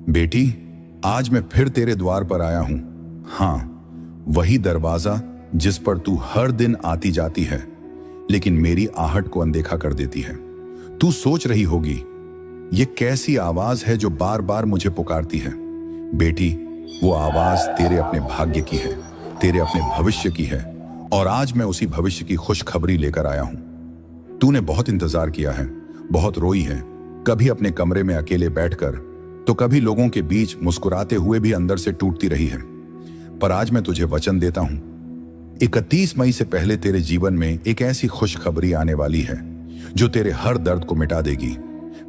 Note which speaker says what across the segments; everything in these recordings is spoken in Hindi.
Speaker 1: बेटी, आज मैं फिर तेरे द्वार पर आया हूं। हाँ, वही दरवाजा जिस पर तू हर दिन आती जाती है, लेकिन मेरी आहट को अनदेखा कर देती है। तू सोच रही होगी, ये कैसी आवाज है जो बार बार मुझे पुकारती है। बेटी, वो आवाज तेरे अपने भाग्य की है, तेरे अपने भविष्य की है, और आज मैं उसी भविष्य की खुशखबरी लेकर आया हूं। तूने बहुत इंतजार किया है, बहुत रोई है, कभी अपने कमरे में अकेले बैठकर, तो कभी लोगों के बीच मुस्कुराते हुए भी अंदर से टूटती रही है। पर आज मैं तुझे वचन देता हूं, 31 मई से पहले तेरे जीवन में एक ऐसी खुशखबरी आने वाली है जो तेरे हर दर्द को मिटा देगी।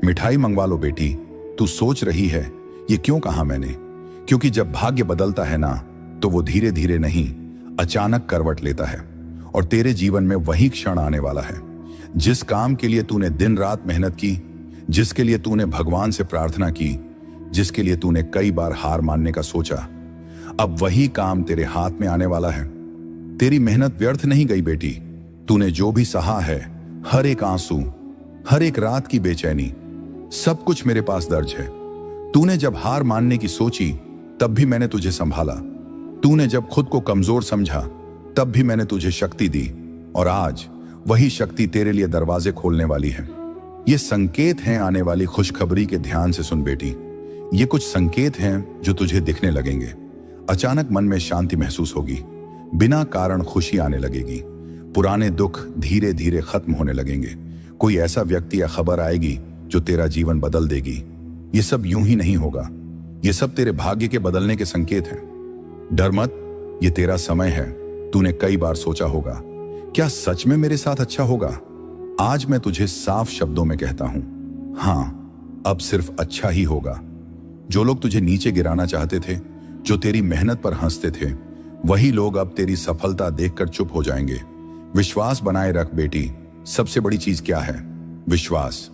Speaker 1: मिठाई मंगवा लो बेटी। तू सोच रही है, ये क्यों कहा मैंने? क्योंकि जब भाग्य बदलता है ना, तो वो धीरे धीरे नहीं, अचानक करवट लेता है। और तेरे जीवन में वही क्षण आने वाला है जिस काम के लिए तूने दिन रात मेहनत की, जिसके लिए तूने भगवान से प्रार्थना की, जिसके लिए तूने कई बार हार मानने का सोचा, अब वही काम तेरे हाथ में आने वाला है। तेरी मेहनत व्यर्थ नहीं गई बेटी। तूने जो भी सहा है, हर एक आंसू, हर एक रात की बेचैनी, सब कुछ मेरे पास दर्ज है। तूने जब हार मानने की सोची, तब भी मैंने तुझे संभाला। तूने जब खुद को कमजोर समझा, तब भी मैंने तुझे शक्ति दी। और आज वही शक्ति तेरे लिए दरवाजे खोलने वाली है। ये संकेत हैं आने वाली खुशखबरी के। ध्यान से सुन बेटी, ये कुछ संकेत हैं जो तुझे दिखने लगेंगे। अचानक मन में शांति महसूस होगी, बिना कारण खुशी आने लगेगी, पुराने दुख धीरे धीरे खत्म होने लगेंगे। कोई ऐसा व्यक्ति या खबर आएगी जो तेरा जीवन बदल देगी। ये सब यूं ही नहीं होगा, ये सब तेरे भाग्य के बदलने के संकेत हैं। डर मत, ये तेरा समय है। तूने कई बार सोचा होगा, क्या सच में मेरे साथ अच्छा होगा? आज मैं तुझे साफ शब्दों में कहता हूं, हां, अब सिर्फ अच्छा ही होगा। जो लोग तुझे नीचे गिराना चाहते थे, जो तेरी मेहनत पर हंसते थे, वही लोग अब तेरी सफलता देखकर चुप हो जाएंगे। विश्वास बनाए रख बेटी। सबसे बड़ी चीज क्या है? विश्वास।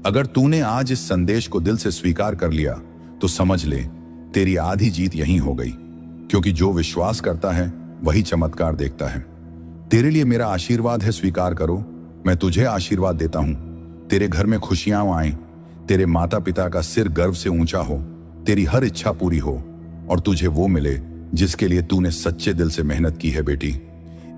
Speaker 1: अगर तूने आज इस संदेश को दिल से स्वीकार कर लिया, तो समझ ले, तेरी आधी जीत यहीं हो गई। क्योंकि जो विश्वास करता है, वही चमत्कार देखता है। तेरे लिए मेरा आशीर्वाद है, स्वीकार करो। मैं तुझे आशीर्वाद देता हूं, तेरे घर में खुशियां आए, तेरे माता पिता का सिर गर्व से ऊंचा हो, तेरी हर इच्छा पूरी हो, और तुझे वो मिले जिसके लिए तूने सच्चे दिल से मेहनत की है बेटी।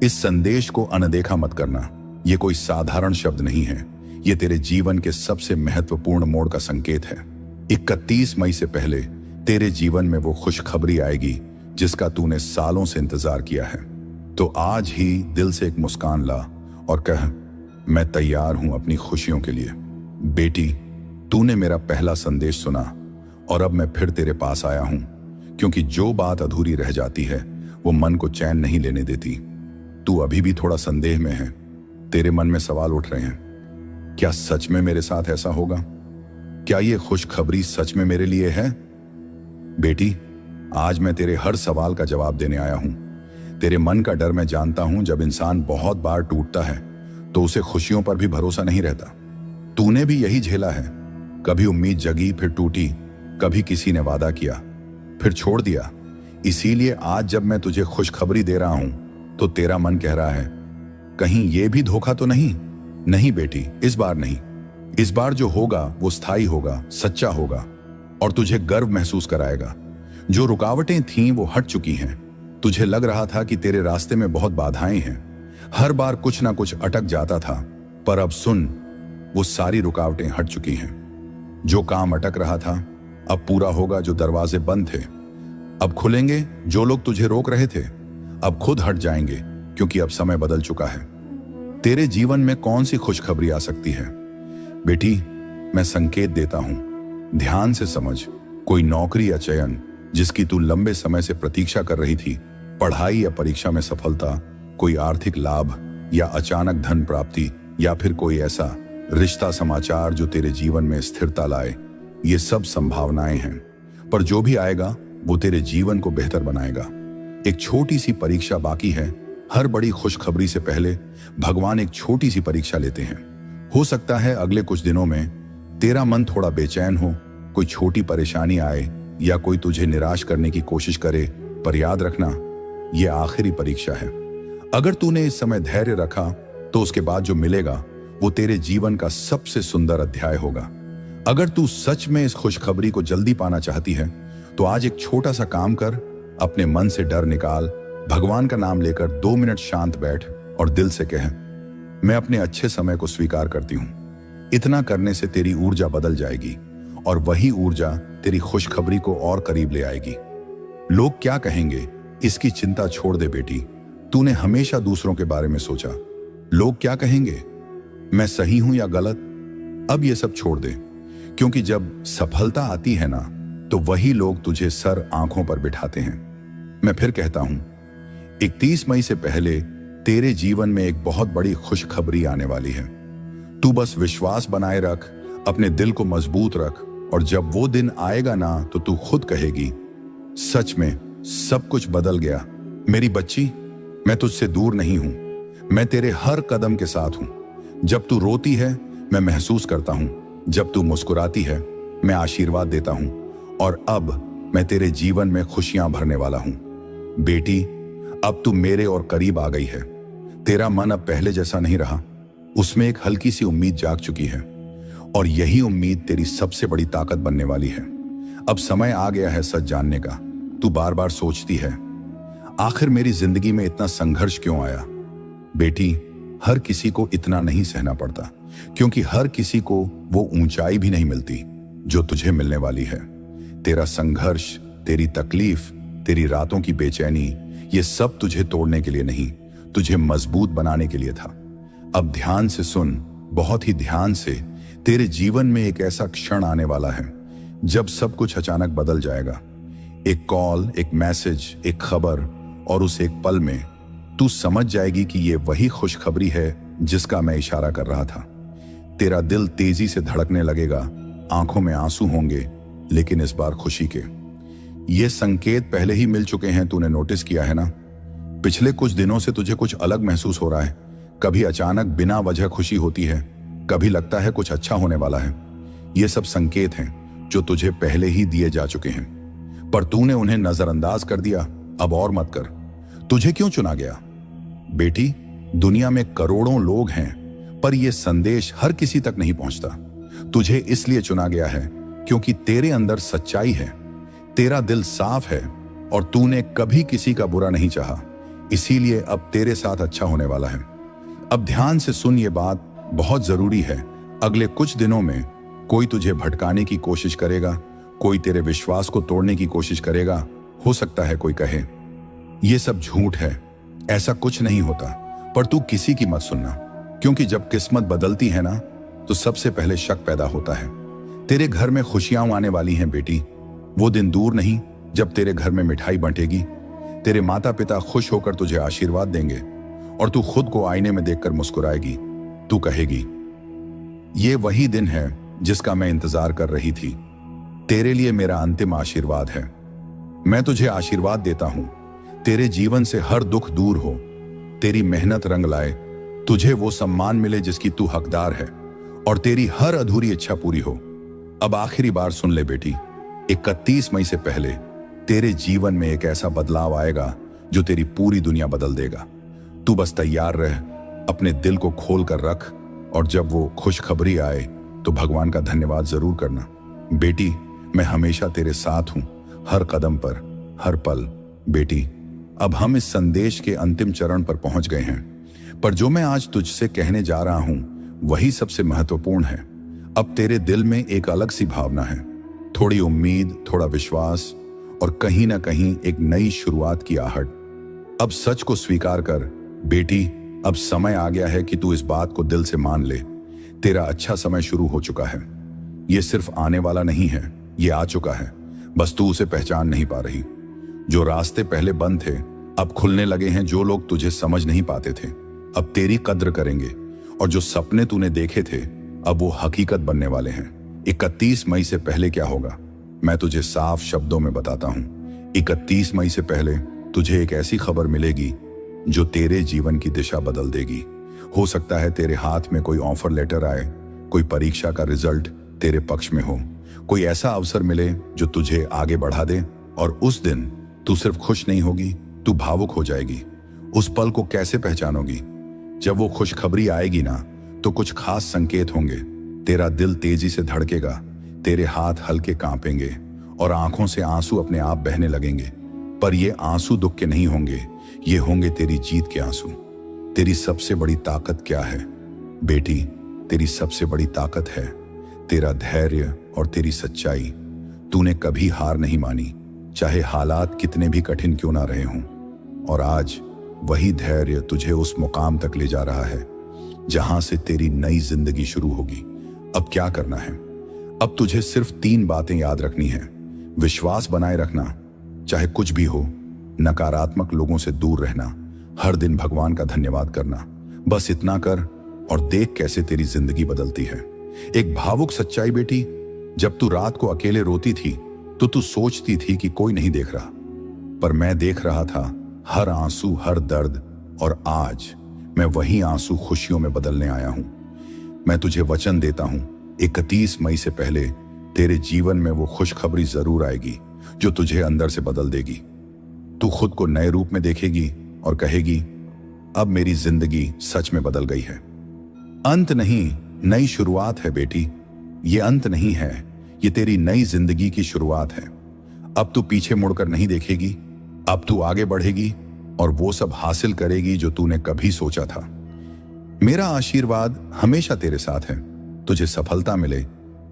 Speaker 1: इस संदेश को अनदेखा मत करना। ये कोई साधारण शब्द नहीं है, ये तेरे जीवन के सबसे महत्वपूर्ण मोड़ का संकेत है। 31 मई से पहले तेरे जीवन में वो खुशखबरी आएगी जिसका तूने सालों से इंतजार किया है। तो आज ही दिल से एक मुस्कान ला और कह, मैं तैयार हूं अपनी खुशियों के लिए। बेटी, तूने मेरा पहला संदेश सुना, और अब मैं फिर तेरे पास आया हूं, क्योंकि जो बात अधूरी रह जाती है, वो मन को चैन नहीं लेने देती। तू अभी भी थोड़ा संदेह में है, तेरे मन में सवाल उठ रहे हैं, क्या सच में मेरे साथ ऐसा होगा? क्या ये खुशखबरी सच में मेरे लिए है? बेटी, आज मैं तेरे हर सवाल का जवाब देने आया हूं। तेरे मन का डर मैं जानता हूं। जब इंसान बहुत बार टूटता है, तो उसे खुशियों पर भी भरोसा नहीं रहता। तूने भी यही झेला है। कभी उम्मीद जगी, फिर टूटी, कभी किसी ने वादा किया, फिर छोड़ दिया। इसीलिए आज जब मैं तुझे खुशखबरी दे रहा हूं, तो तेरा मन कह रहा है, कहीं ये भी धोखा तो नहीं? नहीं बेटी, इस बार नहीं। इस बार जो होगा वो स्थायी होगा, सच्चा होगा, और तुझे गर्व महसूस कराएगा। जो रुकावटें थीं वो हट चुकी हैं। तुझे लग रहा था कि तेरे रास्ते में बहुत बाधाएं हैं, हर बार कुछ ना कुछ अटक जाता था, पर अब सुन, वो सारी रुकावटें हट चुकी हैं। जो काम अटक रहा था, अब पूरा होगा। जो दरवाजे बंद थे, अब खुलेंगे। जो लोग तुझे रोक रहे थे, अब खुद हट जाएंगे, क्योंकि अब समय बदल चुका है। तेरे जीवन में कौन सी खुशखबरी आ सकती है? बेटी, मैं संकेत देता हूं, ध्यान से समझ। कोई नौकरी या चयन जिसकी तू लंबे समय से प्रतीक्षा कर रही थी, पढ़ाई या परीक्षा में सफलता, कोई आर्थिक लाभ या अचानक धन प्राप्ति, या फिर कोई ऐसा रिश्ता समाचार जो तेरे जीवन में स्थिरता लाए। ये सब संभावनाएं हैं, पर जो भी आएगा वो तेरे जीवन को बेहतर बनाएगा। एक छोटी सी परीक्षा बाकी है। हर बड़ी खुशखबरी से पहले भगवान एक छोटी सी परीक्षा लेते हैं। हो सकता है अगले कुछ दिनों में तेरा मन थोड़ा बेचैन हो, कोई छोटी परेशानी आए, या कोई तुझे निराश करने की कोशिश करे, पर याद रखना, यह आखिरी परीक्षा है। अगर तूने इस समय धैर्य रखा, तो उसके बाद जो मिलेगा वो तेरे जीवन का सबसे सुंदर अध्याय होगा। अगर तू सच में इस खुशखबरी को जल्दी पाना चाहती है तो आज एक छोटा सा काम कर, अपने मन से डर निकाल, भगवान का नाम लेकर 2 मिनट शांत बैठ और दिल से कह, मैं अपने अच्छे समय को स्वीकार करती हूं। इतना करने से तेरी ऊर्जा बदल जाएगी और वही ऊर्जा तेरी खुशखबरी को और करीब ले आएगी। लोग क्या कहेंगे, इसकी चिंता छोड़ दे बेटी। तूने हमेशा दूसरों के बारे में सोचा। लोग क्या कहेंगे, मैं सही हूं या गलत, अब ये सब छोड़ दे। क्योंकि जब सफलता आती है ना, तो वही लोग तुझे सर आंखों पर बिठाते हैं। मैं फिर कहता हूं, 31 मई से पहले तेरे जीवन में एक बहुत बड़ी खुशखबरी आने वाली है। तू बस विश्वास बनाए रख, अपने दिल को मजबूत रख, और जब वो दिन आएगा ना, तो तू खुद कहेगी, सच में सब कुछ बदल गया। मेरी बच्ची, मैं तुझसे दूर नहीं हूं, मैं तेरे हर कदम के साथ हूं। जब तू रोती है, मैं महसूस करता हूं। जब तू मुस्कुराती है, मैं आशीर्वाद देता हूं। और अब मैं तेरे जीवन में खुशियां भरने वाला हूं। बेटी, अब तू मेरे और करीब आ गई है। तेरा मन अब पहले जैसा नहीं रहा, उसमें एक हल्की सी उम्मीद जाग चुकी है, और यही उम्मीद तेरी सबसे बड़ी ताकत बनने वाली है। अब समय आ गया है सच जानने का। तू बार बार सोचती है, आखिर मेरी जिंदगी में इतना संघर्ष क्यों आया। बेटी, हर किसी को इतना नहीं सहना पड़ता, क्योंकि हर किसी को वो ऊंचाई भी नहीं मिलती जो तुझे मिलने वाली है। तेरा संघर्ष, तेरी तकलीफ, तेरी रातों की बेचैनी, ये सब तुझे तोड़ने के लिए नहीं, तुझे मजबूत बनाने के लिए था। अब ध्यान से सुन, बहुत ही ध्यान से। तेरे जीवन में एक ऐसा क्षण आने वाला है जब सब कुछ अचानक बदल जाएगा। एक कॉल, एक मैसेज, एक खबर, और उस एक पल में तू समझ जाएगी कि ये वही खुशखबरी है जिसका मैं इशारा कर रहा था। तेरा दिल तेजी से धड़कने लगेगा, आंखों में आंसू होंगे, लेकिन इस बार खुशी के। ये संकेत पहले ही मिल चुके हैं, तूने नोटिस किया है ना। पिछले कुछ दिनों से तुझे कुछ अलग महसूस हो रहा है। कभी अचानक बिना वजह खुशी होती है, कभी लगता है कुछ अच्छा होने वाला है। ये सब संकेत हैं जो तुझे पहले ही दिए जा चुके हैं, पर तूने उन्हें नजरअंदाज कर दिया। अब और मत कर। तुझे क्यों चुना गया? बेटी, दुनिया में करोड़ों लोग हैं, पर यह संदेश हर किसी तक नहीं पहुंचता। तुझे इसलिए चुना गया है क्योंकि तेरे अंदर सच्चाई है, तेरा दिल साफ है, और तूने कभी किसी का बुरा नहीं चाहा। इसीलिए अब तेरे साथ अच्छा होने वाला है। अब ध्यान से सुन, ये बात बहुत जरूरी है। अगले कुछ दिनों में कोई तुझे भटकाने की कोशिश करेगा, कोई तेरे विश्वास को तोड़ने की कोशिश करेगा। हो सकता है कोई कहे, ये सब झूठ है, ऐसा कुछ नहीं होता। पर तू किसी की मत सुनना, क्योंकि जब किस्मत बदलती है ना, तो सबसे पहले शक पैदा होता है। तेरे घर में खुशियां आने वाली हैं बेटी। वो दिन दूर नहीं जब तेरे घर में मिठाई बंटेगी, तेरे माता पिता खुश होकर तुझे आशीर्वाद देंगे, और तू खुद को आईने में देखकर मुस्कुराएगी। तू कहेगी, ये वही दिन है जिसका मैं इंतजार कर रही थी। तेरे लिए मेरा अंतिम आशीर्वाद है। मैं तुझे आशीर्वाद देता हूं, तेरे जीवन से हर दुख दूर हो, तेरी मेहनत रंग लाए, तुझे वो सम्मान मिले जिसकी तू हकदार है, और तेरी हर अधूरी इच्छा पूरी हो। अब आखिरी बार सुन ले बेटी, 31 मई से पहले तेरे जीवन में एक ऐसा बदलाव आएगा जो तेरी पूरी दुनिया बदल देगा। तू बस तैयार रह, अपने दिल को खोल कर रख, और जब वो खुशखबरी आए तो भगवान का धन्यवाद जरूर करना। बेटी, मैं हमेशा तेरे साथ हूं, हर कदम पर, हर पल। बेटी, अब हम इस संदेश के अंतिम चरण पर पहुंच गए हैं, पर जो मैं आज तुझसे कहने जा रहा हूं वही सबसे महत्वपूर्ण है। अब तेरे दिल में एक अलग सी भावना है, थोड़ी उम्मीद, थोड़ा विश्वास, और कहीं ना कहीं एक नई शुरुआत की आहट। अब सच को स्वीकार कर बेटी, अब समय आ गया है कि तू इस बात को दिल से मान ले। तेरा अच्छा समय शुरू हो चुका है। ये सिर्फ आने वाला नहीं है, ये आ चुका है, बस तू उसे पहचान नहीं पा रही। जो रास्ते पहले बंद थे अब खुलने लगे हैं। जो लोग तुझे समझ नहीं पाते थे अब तेरी कद्र करेंगे, और जो सपने तूने देखे थे अब वो हकीकत बनने वाले हैं। 31 मई से पहले क्या होगा, मैं तुझे साफ शब्दों में बताता हूं। 31 मई से पहले तुझे एक ऐसी खबर मिलेगी जो तेरे जीवन की दिशा बदल देगी। हो सकता है तेरे हाथ में कोई ऑफर लेटर आए, कोई परीक्षा का रिजल्ट तेरे पक्ष में हो, कोई ऐसा अवसर मिले जो तुझे आगे बढ़ा दे, और उस दिन तू सिर्फ खुश नहीं होगी, तू भावुक हो जाएगी। उस पल को कैसे पहचानोगी? जब वो खुशखबरी आएगी ना, तो कुछ खास संकेत होंगे। तेरा दिल तेजी से धड़केगा, तेरे हाथ हल्के कांपेंगे और आंखों से आंसू अपने आप बहने लगेंगे। पर ये आंसू दुख के नहीं होंगे, ये होंगे तेरी जीत के आंसू। तेरी सबसे बड़ी ताकत क्या है बेटी? तेरी सबसे बड़ी ताकत है तेरा धैर्य और तेरी सच्चाई। तूने कभी हार नहीं मानी, चाहे हालात कितने भी कठिन क्यों ना रहे हों। और आज वही धैर्य तुझे उस मुकाम तक ले जा रहा है जहां से तेरी नई जिंदगी शुरू होगी। अब क्या करना है? अब तुझे सिर्फ 3 बातें याद रखनी है। विश्वास बनाए रखना, चाहे कुछ भी हो। नकारात्मक लोगों से दूर रहना। हर दिन भगवान का धन्यवाद करना। बस इतना कर और देख कैसे तेरी जिंदगी बदलती है। एक भावुक सच्चाई बेटी, जब तू रात को अकेले रोती थी तो तू सोचती थी कि कोई नहीं देख रहा, पर मैं देख रहा था हर आंसू, हर दर्द। और आज मैं वही आंसू खुशियों में बदलने आया हूं। मैं तुझे वचन देता हूं, 31 मई से पहले तेरे जीवन में वो खुशखबरी जरूर आएगी जो तुझे अंदर से बदल देगी। तू खुद को नए रूप में देखेगी और कहेगी, अब मेरी जिंदगी सच में बदल गई है। अंत नहीं, नई शुरुआत है बेटी। ये अंत नहीं है, ये तेरी नई जिंदगी की शुरुआत है। अब तू पीछे मुड़कर नहीं देखेगी, अब तू आगे बढ़ेगी और वो सब हासिल करेगी जो तूने कभी सोचा था। मेरा आशीर्वाद हमेशा तेरे साथ है। तुझे सफलता मिले,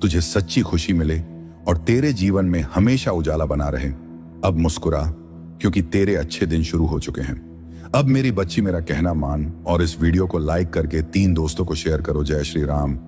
Speaker 1: तुझे सच्ची खुशी मिले और तेरे जीवन में हमेशा उजाला बना रहे। अब मुस्कुरा, क्योंकि तेरे अच्छे दिन शुरू हो चुके हैं। अब मेरी बच्ची, मेरा कहना मान और इस वीडियो को लाइक करके 3 दोस्तों को शेयर करो। जय श्री राम।